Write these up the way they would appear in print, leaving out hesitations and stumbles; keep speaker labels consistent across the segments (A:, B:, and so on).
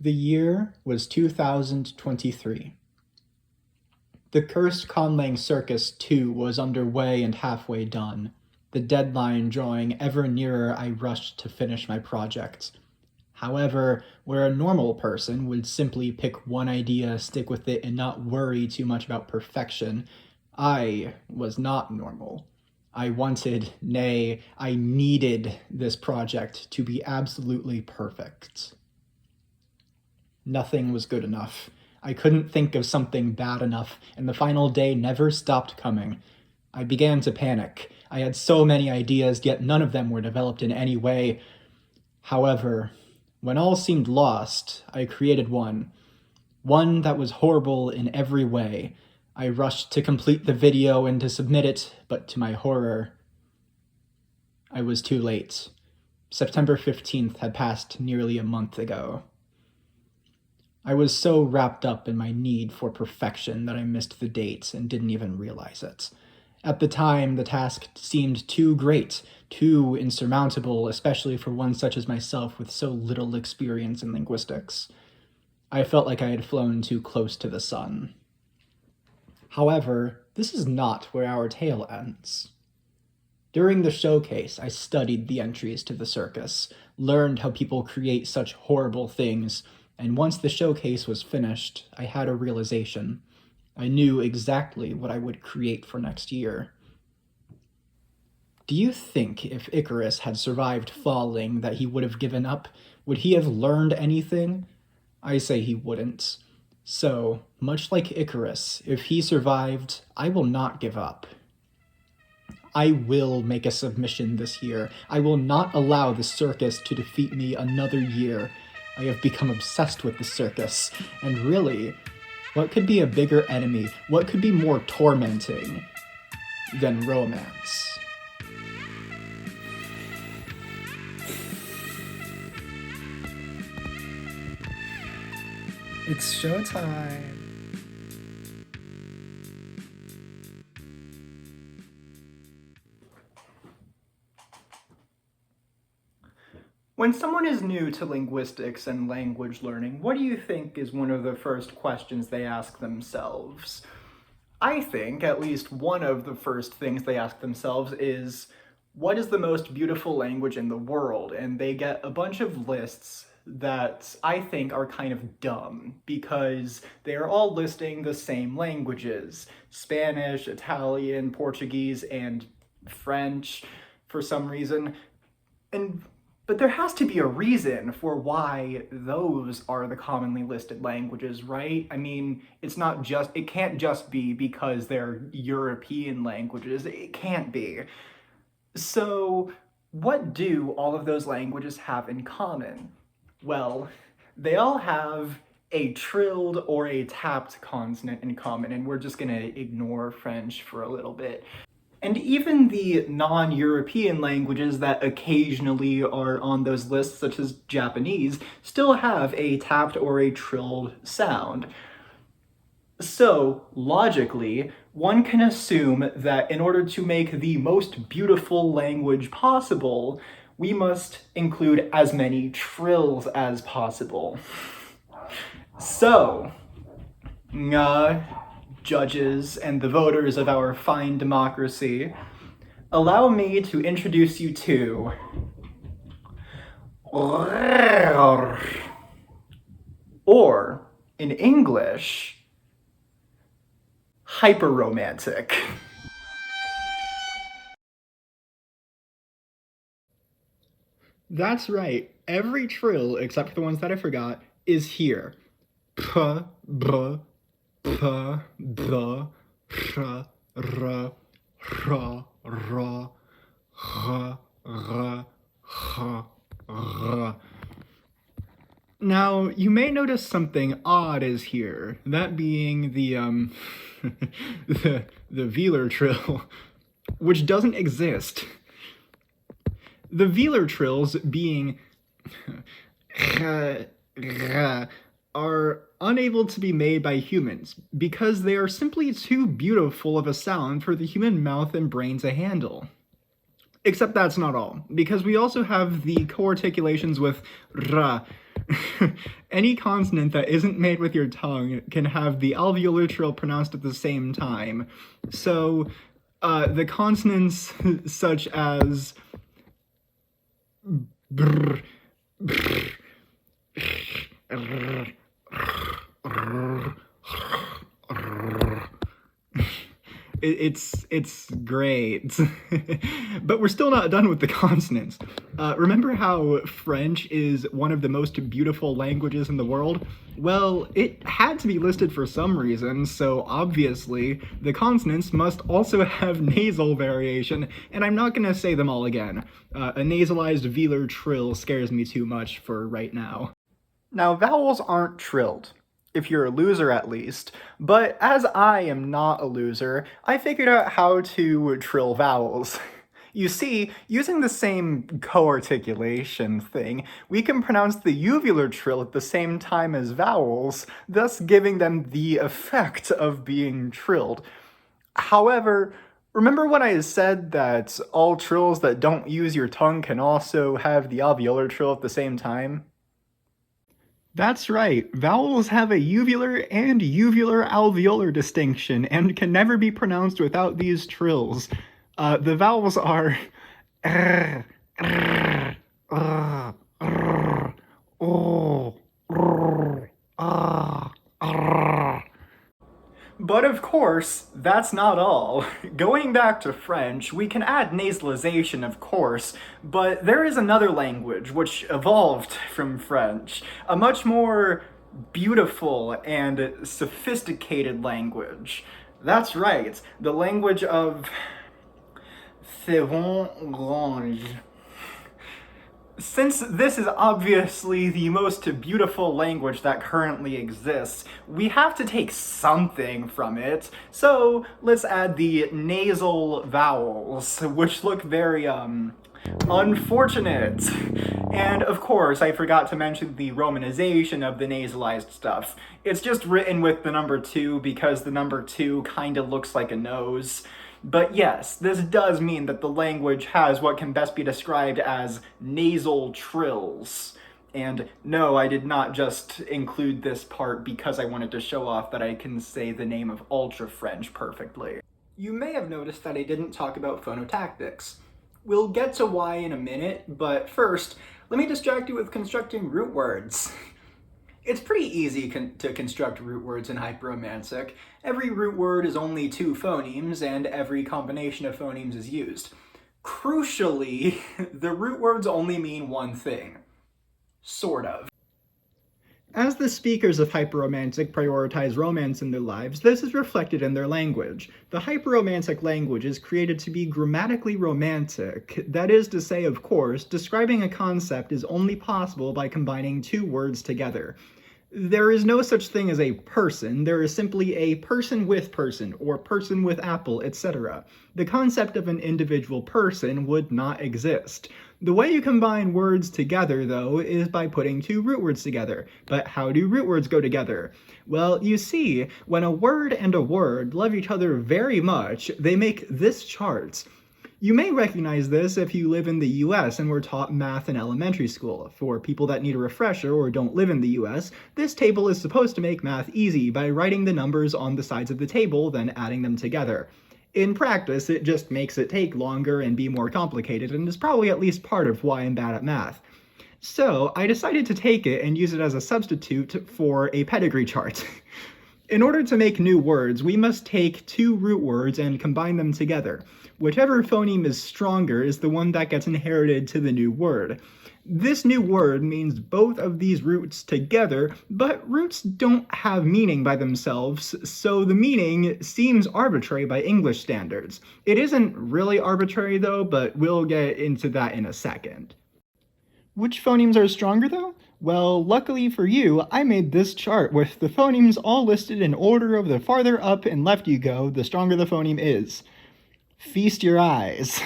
A: The year was 2023. The cursed Conlang Circus 2 was underway and halfway done. The deadline drawing ever nearer, I rushed to finish my project. However, where a normal person would simply pick one idea, stick with it, and not worry too much about perfection, I was not normal. I wanted, nay, I needed this project to be absolutely perfect. Nothing was good enough. I couldn't think of something bad enough, and the final day never stopped coming. I began to panic. I had so many ideas, yet none of them were developed in any way. However, when all seemed lost, I created one that was horrible in every way. I rushed to complete the video and to submit it, but to my horror, I was too late. September 15th had passed nearly a month ago. I was so wrapped up in my need for perfection that I missed the date and didn't even realize it. At the time, the task seemed too great, too insurmountable, especially for one such as myself with so little experience in linguistics. I felt like I had flown too close to the sun. However, this is not where our tale ends. During the showcase, I studied the entries to the circus, learned how people create such horrible things, and once the showcase was finished, I had a realization. I knew exactly what I would create for next year. Do you think if Icarus had survived falling that he would have given up? Would he have learned anything? I say he wouldn't. So, much like Icarus, if he survived, I will not give up. I will make a submission this year. I will not allow the circus to defeat me another year. I have become obsessed with the circus, and really, what could be a bigger enemy? What could be more tormenting than romance?
B: It's showtime!
A: When someone is new to linguistics and language learning, what do you think is one of the first questions they ask themselves? I think at least one of the first things they ask themselves is, what is the most beautiful language in the world? And they get a bunch of lists that I think are kind of dumb because they are all listing the same languages: Spanish, Italian, Portuguese, and French for some reason. But there has to be a reason for why those are the commonly listed languages, right? I mean, it can't just be because they're European languages. It can't be. So, what do all of those languages have in common? Well, they all have a trilled or a tapped consonant in common, and we're just gonna ignore French for a little bit. And even the non-European languages that occasionally are on those lists, such as Japanese, still have a tapped or a trilled sound. So, logically, one can assume that in order to make the most beautiful language possible, we must include as many trills as possible. So, judges and the voters of our fine democracy, allow me to introduce you to or, in English, hyperromantic. That's right. Every trill, except for the ones that I forgot, is here. P, b, p, b, sh, r, r, r, r, r, r. Now, you may notice something odd is here, that being the velar trill, which doesn't exist. The velar trills being are unable to be made by humans because they are simply too beautiful of a sound for the human mouth and brain to handle. Except that's not all, because we also have the co-articulations with ra, Any consonant that isn't made with your tongue can have the alveolar trill pronounced at the same time. So, the consonants such as brr, brr, it's great. But we're still not done with the consonants. Remember how French is one of the most beautiful languages in the world? Well, it had to be listed for some reason, so obviously the consonants must also have nasal variation, and I'm not gonna say them all again. A nasalized velar trill scares me too much for right now. Now, vowels aren't trilled, if you're a loser at least, but as I am not a loser, I figured out how to trill vowels. You see, using the same co-articulation thing, we can pronounce the uvular trill at the same time as vowels, thus giving them the effect of being trilled. However, remember when I said that all trills that don't use your tongue can also have the alveolar trill at the same time? That's right, vowels have a uvular and uvular-alveolar distinction and can never be pronounced without these trills. The vowels are r, r, r, r, o, r, ah, r. But of course, that's not all. Going back to French, we can add nasalization, of course, but there is another language which evolved from French, a much more beautiful and sophisticated language. That's right, the language of Orange. Since this is obviously the most beautiful language that currently exists, we have to take something from it, so let's add the nasal vowels, which look very, unfortunate. And of course, I forgot to mention the romanization of the nasalized stuff. It's just written with the number 2 because the number 2 kinda looks like a nose. But yes, this does mean that the language has what can best be described as nasal trills. And no, I did not just include this part because I wanted to show off that I can say the name of Ultra French perfectly. You may have noticed that I didn't talk about phonotactics. We'll get to why in a minute, but first, let me distract you with constructing root words. It's pretty easy to construct root words in Hyperromantic. Every root word is only 2 phonemes, and every combination of phonemes is used. Crucially, the root words only mean one thing. Sort of. As the speakers of Hyperromantic prioritize romance in their lives, this is reflected in their language. The Hyperromantic language is created to be grammatically romantic. That is to say, of course, describing a concept is only possible by combining 2 words together. There is no such thing as a person, there is simply a person with person, or person with apple, etc. The concept of an individual person would not exist. The way you combine words together, though, is by putting 2 root words together. But how do root words go together? Well, you see, when a word and a word love each other very much, they make this chart. You may recognize this if you live in the US and were taught math in elementary school. For people that need a refresher or don't live in the US, this table is supposed to make math easy by writing the numbers on the sides of the table, then adding them together. In practice, it just makes it take longer and be more complicated, and is probably at least part of why I'm bad at math. So, I decided to take it and use it as a substitute for a pedigree chart. In order to make new words, we must take 2 root words and combine them together. Whichever phoneme is stronger is the one that gets inherited to the new word. This new word means both of these roots together, but roots don't have meaning by themselves, so the meaning seems arbitrary by English standards. It isn't really arbitrary though, but we'll get into that in a second. Which phonemes are stronger though? Well, luckily for you, I made this chart with the phonemes all listed in order of the farther up and left you go, the stronger the phoneme is. Feast your eyes.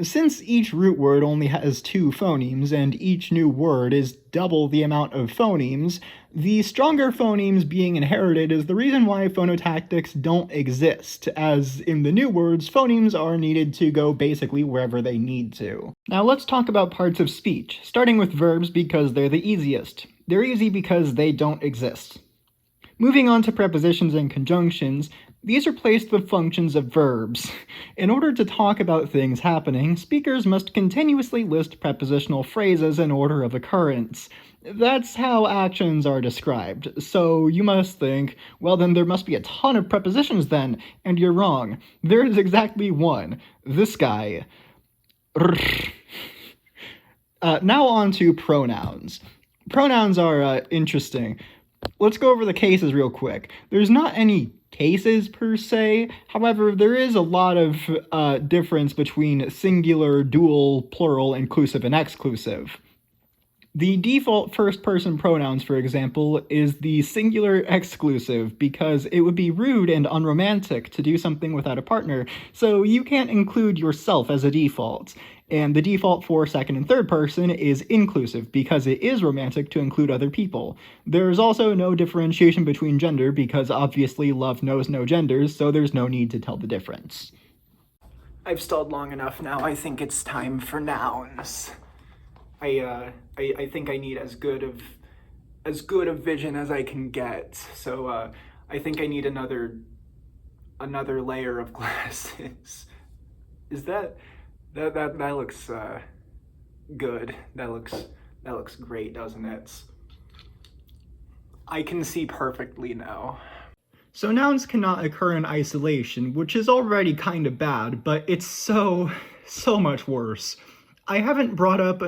A: Since each root word only has 2 phonemes and each new word is double the amount of phonemes, the stronger phonemes being inherited is the reason why phonotactics don't exist, as in the new words, phonemes are needed to go basically wherever they need to. Now let's talk about parts of speech, starting with verbs because they're the easiest. They're easy because they don't exist. Moving on to prepositions and conjunctions, these replace the functions of verbs. In order to talk about things happening, speakers must continuously list prepositional phrases in order of occurrence. That's how actions are described. So you must think, well then there must be a ton of prepositions then, and you're wrong. There is exactly one. This guy. Now on to pronouns. Pronouns are interesting. Let's go over the cases real quick. There's not any cases per se, however, there is a lot of difference between singular, dual, plural, inclusive, and exclusive. The default first-person pronouns, for example, is the singular exclusive because it would be rude and unromantic to do something without a partner, so you can't include yourself as a default. And the default for second and third person is inclusive because it is romantic to include other people. There's also no differentiation between gender because obviously love knows no genders, so there's no need to tell the difference. I've stalled long enough now. I think it's time for nouns. I think I need as good of vision as I can get. So I think I need another layer of glasses. Is that looks good. That looks great, doesn't it? I can see perfectly now. So nouns cannot occur in isolation, which is already kind of bad, but it's so much worse. I haven't brought up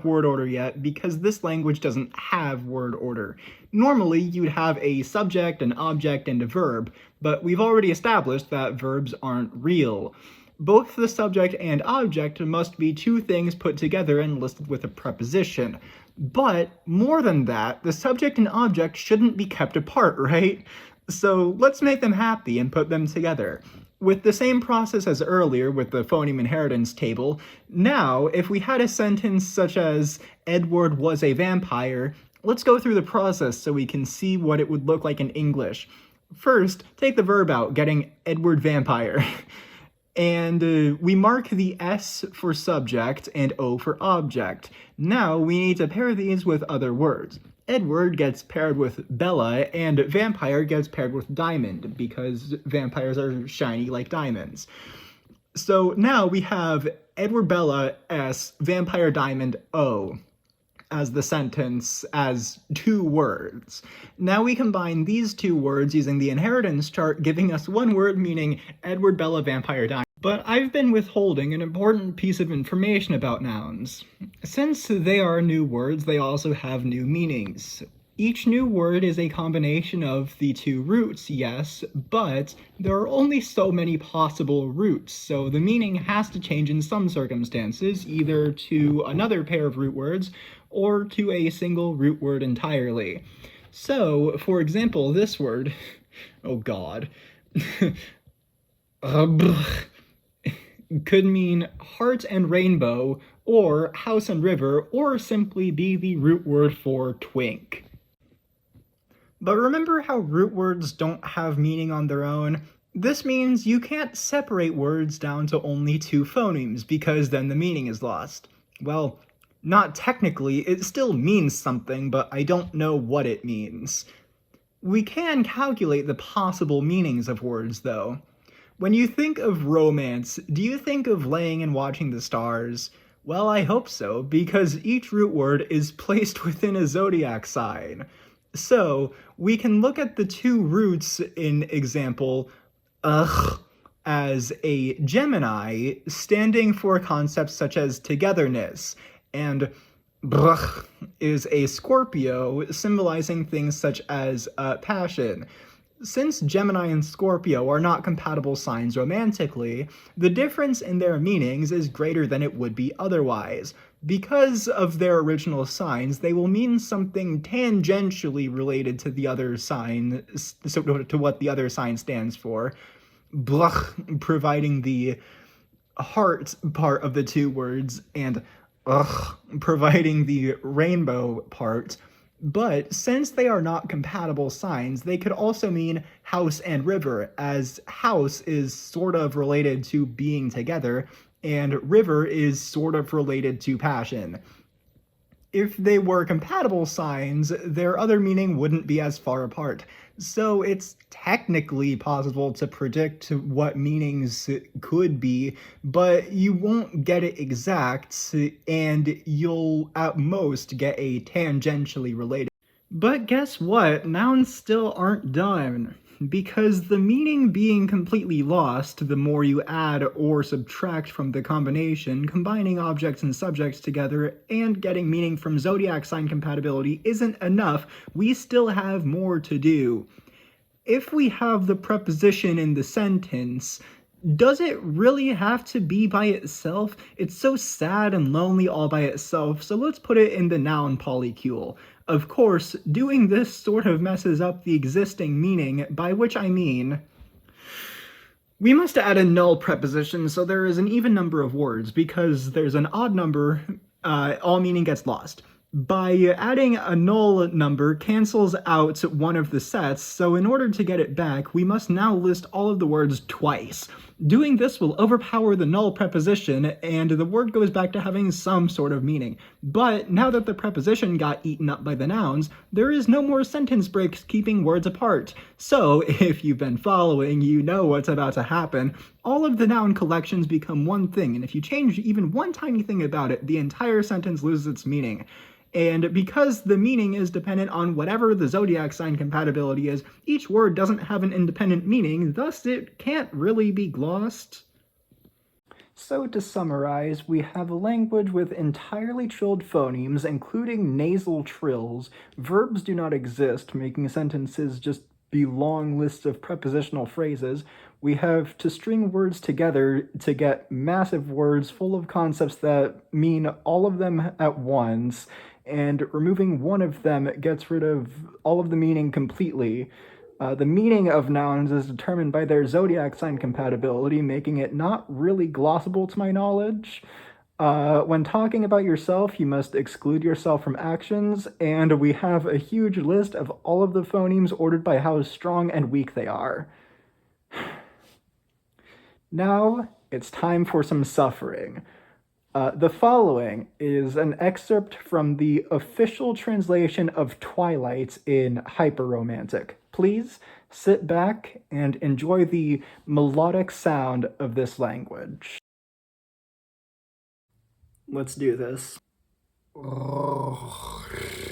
A: word order yet because this language doesn't have word order. Normally, you'd have a subject, an object, and a verb, but we've already established that verbs aren't real. Both the subject and object must be 2 things put together and listed with a preposition. But, more than that, the subject and object shouldn't be kept apart, right? So let's make them happy and put them together. With the same process as earlier with the phoneme inheritance table, now, if we had a sentence such as, Edward was a vampire, let's go through the process so we can see what it would look like in English. First, take the verb out, getting Edward vampire. And we mark the S for subject and O for object. Now we need to pair these with other words. Edward gets paired with Bella, and vampire gets paired with diamond, because vampires are shiny like diamonds. So now we have Edward Bella S, vampire diamond O, as the sentence as 2 words. Now we combine these 2 words using the inheritance chart, giving us 1 word meaning Edward Bella vampire diamond. But I've been withholding an important piece of information about nouns. Since they are new words, they also have new meanings. Each new word is a combination of the 2 roots, yes, but there are only so many possible roots, so the meaning has to change in some circumstances, either to another pair of root words or to a single root word entirely. So, for example, this word, oh god, could mean heart and rainbow, or house and river, or simply be the root word for twink. But remember how root words don't have meaning on their own? This means you can't separate words down to only 2 phonemes, because then the meaning is lost. Well, not technically, it still means something, but I don't know what it means. We can calculate the possible meanings of words, though. When you think of romance, do you think of laying and watching the stars? Well, I hope so, because each root word is placed within a zodiac sign. So, we can look at the 2 roots in example, as a Gemini, standing for concepts such as togetherness, and is a Scorpio, symbolizing things such as passion. Since Gemini and Scorpio are not compatible signs romantically, the difference in their meanings is greater than it would be otherwise. Because of their original signs, they will mean something tangentially related to the other sign, to what the other sign stands for, providing the heart part of the two words and providing the rainbow part. But since they are not compatible signs, they could also mean house and river, as house is sort of related to being together, and river is sort of related to passion. If they were compatible signs, their other meaning wouldn't be as far apart. So it's technically possible to predict what meanings could be, but you won't get it exact, and you'll at most get a tangentially related. But guess what? Nouns still aren't done. Because the meaning being completely lost the more you add or subtract from the combination, combining objects and subjects together, and getting meaning from zodiac sign compatibility isn't enough. We still have more to do. If we have the preposition in the sentence, does it really have to be by itself? It's so sad and lonely all by itself, so let's put it in the noun polycule. Of course, doing this sort of messes up the existing meaning, by which I mean we must add a null preposition so there is an even number of words, because there's an odd number, all meaning gets lost. By adding a null number cancels out one of the sets, so in order to get it back, we must now list all of the words twice. Doing this will overpower the null preposition, and the word goes back to having some sort of meaning. But now that the preposition got eaten up by the nouns, there is no more sentence breaks keeping words apart. So, if you've been following, you know what's about to happen. All of the noun collections become one thing, and if you change even one tiny thing about it, the entire sentence loses its meaning. And because the meaning is dependent on whatever the zodiac sign compatibility is, each word doesn't have an independent meaning, thus it can't really be glossed. So to summarize, we have a language with entirely trilled phonemes, including nasal trills. Verbs do not exist, making sentences just be long lists of prepositional phrases. We have to string words together to get massive words full of concepts that mean all of them at once, and removing one of them gets rid of all of the meaning completely. The meaning of nouns is determined by their zodiac sign compatibility, making it not really glossable to my knowledge. When talking about yourself, you must exclude yourself from actions, and we have a huge list of all of the phonemes ordered by how strong and weak they are. Now, it's time for some suffering. The following is an excerpt from the official translation of Twilight in Hyperromantic. Please sit back and enjoy the melodic sound of this language. Let's do this. Oh God.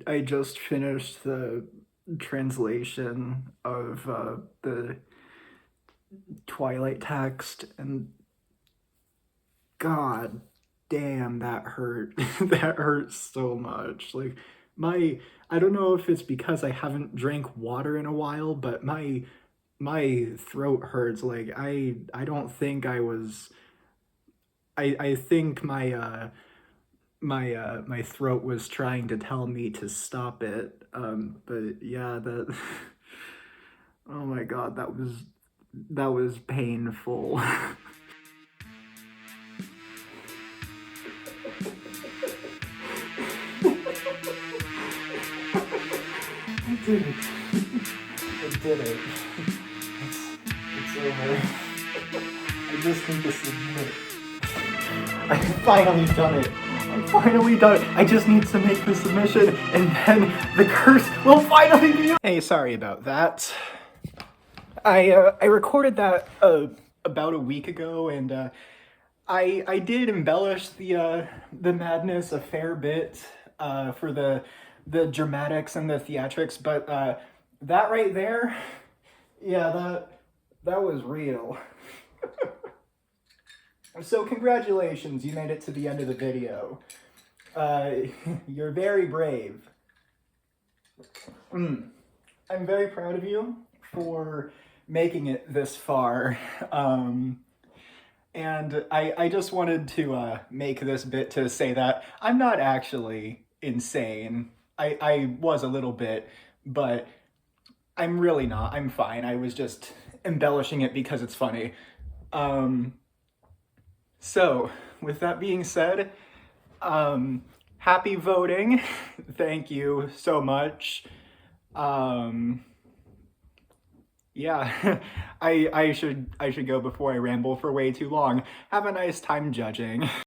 A: I just finished the translation of the Twilight text, and God damn, that hurt. That hurt so much. Like I don't know if it's because I haven't drank water in a while, but my throat hurts. Like I don't think I was I think my throat was trying to tell me to stop it. But yeah, that oh my God, that was painful. I did it. I did it. It's over. I just need to submit. I finally done it. I finally done it. I just need to make the submission, and then the curse will finally be. Hey, sorry about that. I recorded that about a week ago, and I did embellish the madness a fair bit for the dramatics and the theatrics, but that right there, yeah, that was real. So congratulations, you made it to the end of the video. You're very brave. I'm very proud of you for making it this far. And I just wanted to make this bit to say that I'm not actually insane. I was a little bit, but I'm really not. I'm fine. I was just embellishing it because it's funny. So, with that being said, happy voting. Thank you so much. Yeah, I should go before I ramble for way too long. Have a nice time judging.